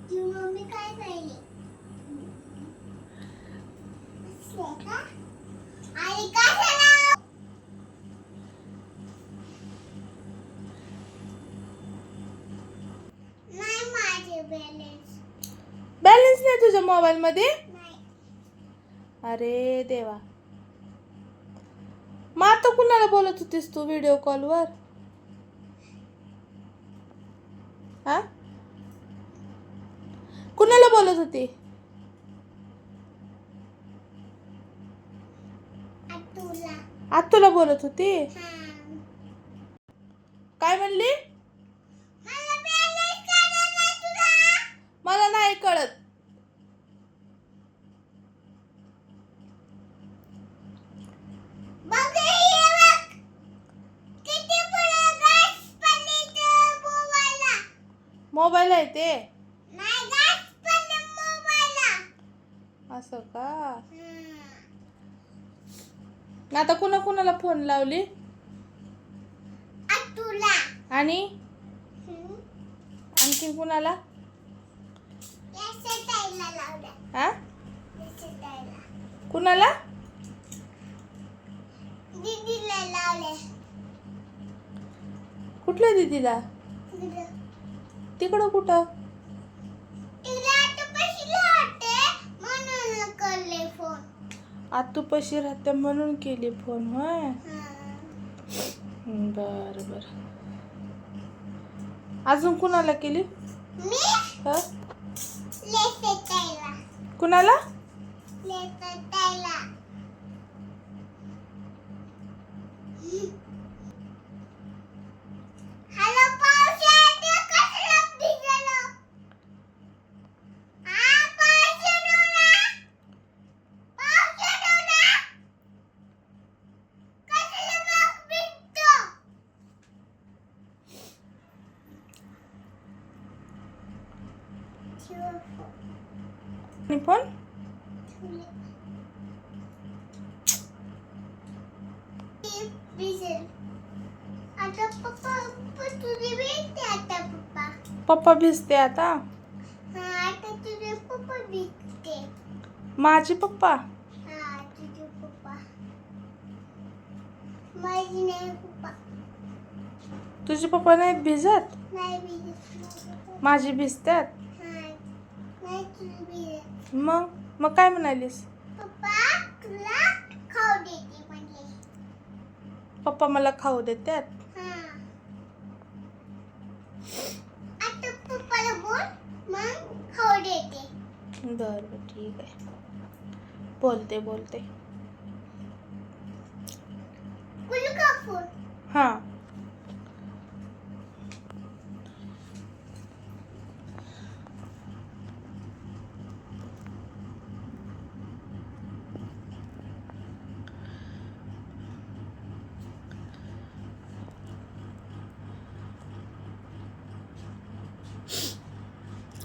ती मम्मी काय पाहिली का आई काय झालं नाही माझे बॅलन्स बॅलन्स नाही तुझ्या मोबाईल मध्ये? नाही अरे देवा. मग आता कुणाला बोलत होतीस तू व्हिडिओ कॉलवर? हा, कुणाला बोलत होती? तुला आत्तूला बोलत होती? हां काय म्हणली? मला बॅलन्स काढायला नाही तुला मला नाही कळत. बघ हे बघ किती पुढे घास पडली तर मोबाईलला मोबाईल आहे ते? नाही घास पडले मोबाईलला असं का? आता कुणा कुणाला फोन लावली? तुला आणि आणखी कुणाला? ताईला लावला हा, ताईला कुणाला? दीदीला लावले कुठल्या दीदीला? तिकडं कुठं? तिला आता पैसे लावते म्हणून करले फोन आत्तू पशी राहते म्हणून केली फोन होय? बर बर. अजून कुणाला केली? मी हा, लेते ताईला कुणाला? लेते ताईला हॅलो पाऊस येतो कसला भिजलो हा पाऊस येतो ना पाऊस येतो ना कसला मग भिजतो आणि फोन भिजेल आता पप्पा तुझे भिजते आता पप्पा पप्पा भिजते आता? हा आता तुझे पप्पा भिजते माझे पप्पा? हा तुझे पप्पा माझे नाही पप्पा तुझे पप्पा नाहीत भिजत? नाही भिजत माझे भिजतात? हा नाही तुझे भिजत मग काय म्हणालीस? पप्पा तुला खाऊ देते म्हणजे पप्पा मला खाऊ देतात? हा आता पप्पाला बोल मग खाऊ देते बर बर ठीक आहे. बोलते कुल का फोन हा.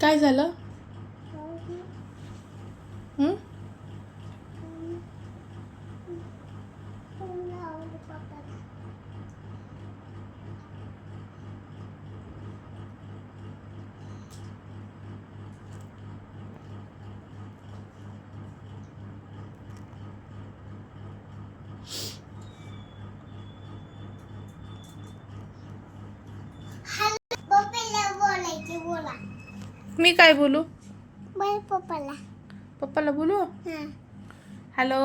काय झालं? हं? पप्पाला बोलायचे बोला मी काय बोलू? बाय पप्पाला पप्पाला बोलू? हा हॅलो,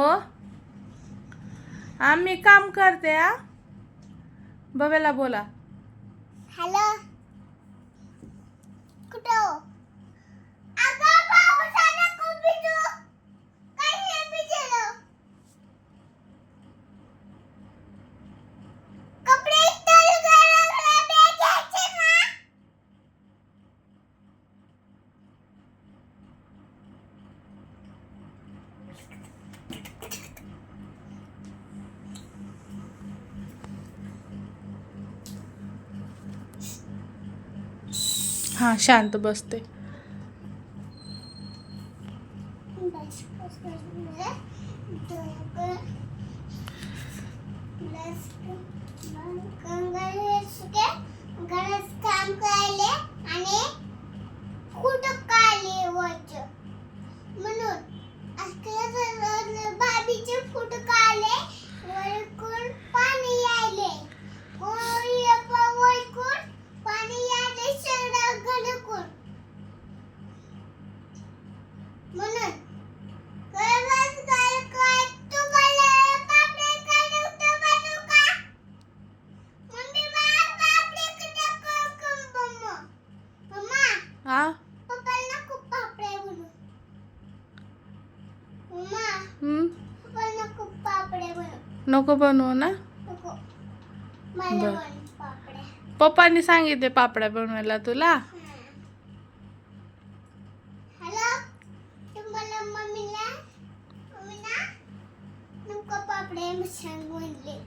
हा मी काम करते. हा, बबेला बोला. हॅलो कुठं हो? अगं पावसाला खूप भिजू काय नाही भिजलो कपडे इस्त्री करायला घ्यायचे ना हा शांत बसते. बस बस गणेश काम करायले आणि कुठं काय हा पप्पाला खूप पापड्या बनव. मम्मा हम्म? पप्पाला खूप पापड्या बनव. नको बनवू ना. नको मला बरं. बनव पापड्या. पप्पांनी सांगितले पापड्या बनवायला तुला. हॅलो तुम्हाला मम्मीला नको पापड्या छान बनले.